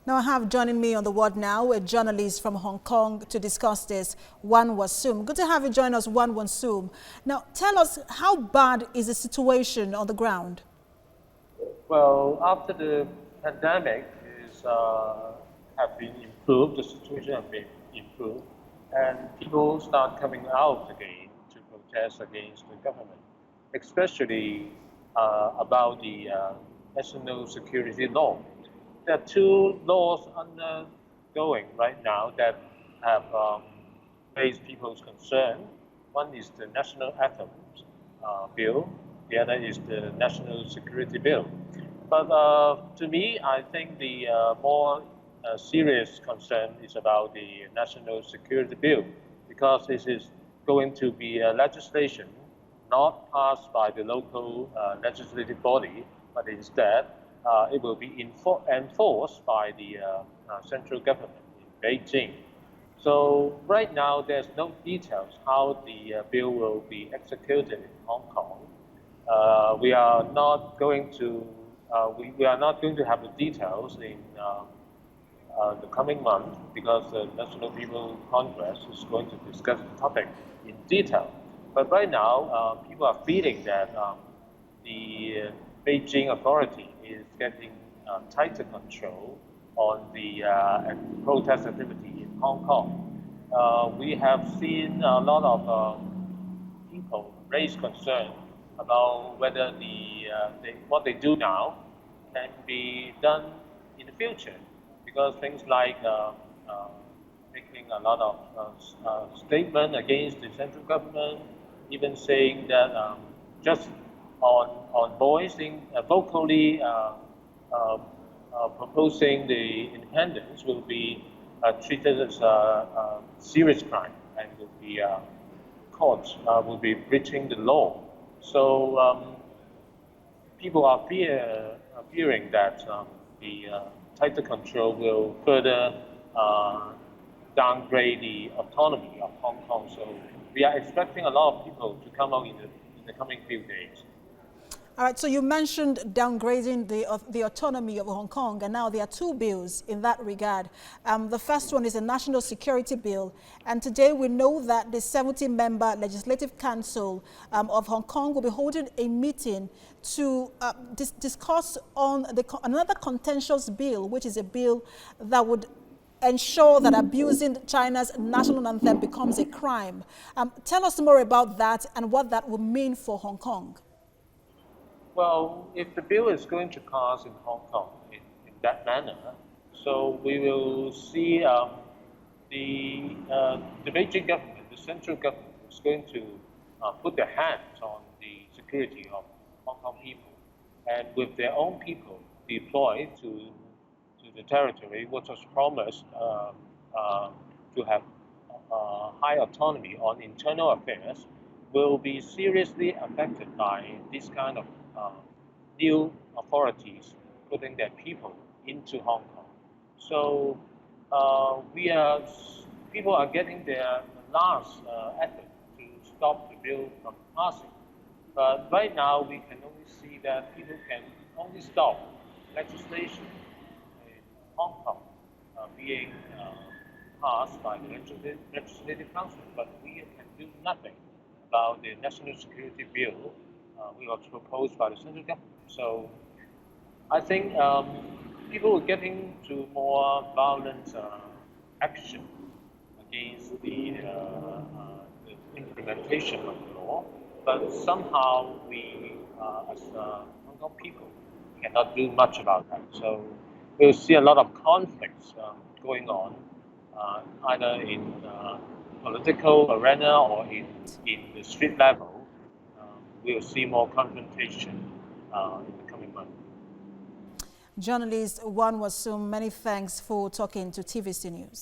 Now I have joining me on the ward now a journalist from Hong Kong to discuss this, Wan Wah Sum. Good to have you join us, Wan Wah Sum. Now tell us, how bad is the situation on the ground? Well, after the pandemic have been improved, the situation has been improved, and people start coming out again to protest against the government, especially about the national security law. There are two laws undergoing right now that have raised people's concern. One is the National Anthem bill, the other is the National Security Bill. But to me, I think the more serious concern is about the National Security Bill, because this is going to be a legislation not passed by the local legislative body, but instead it will be enforced by the central government in Beijing. So right now, there's no details how the bill will be executed in Hong Kong. We are not going to have the details in the coming month, because the National People's Congress is going to discuss the topic in detail. But right now, people are feeling that the Beijing authority is getting tighter control on the protest activity in Hong Kong. We have seen a lot of people raise concern about whether what they do now can be done in the future, because things like making a lot of statements against the central government, even saying that just on voicing vocally proposing the independence will be treated as a serious crime and will be courts will be breaching the law. So people are fearing that the tighter control will further downgrade the autonomy of Hong Kong. So we are expecting a lot of people to come out in the coming few days. All right, so you mentioned downgrading the autonomy of Hong Kong, and now there are two bills in that regard. The first one is a National Security Bill, and today we know that the 70-member Legislative Council of Hong Kong will be holding a meeting to discuss on another contentious bill, which is a bill that would ensure that abusing China's national anthem becomes a crime. Tell us more about that and what that will mean for Hong Kong. Well, if the bill is going to pass in Hong Kong in that manner, so we will see the Beijing government, the central government, is going to put their hands on the security of Hong Kong people, and with their own people deployed to the territory, which was promised to have high autonomy on internal affairs, will be seriously affected by this kind of new authorities putting their people into Hong Kong. So people are getting their last effort to stop the bill from passing. But right now, we can only see that people can only stop legislation in Hong Kong being passed by the Legislative Council, but we can do nothing about the National Security Bill which was proposed by the central government. So I think people are getting to more violent action against the implementation of the law, but somehow we, as Hong Kong people, cannot do much about that. So we'll see a lot of conflicts going on, either in political arena or in the street level. We'll see more confrontation in the coming month. Journalist Wan Wah Sum, many thanks for talking to TVC News.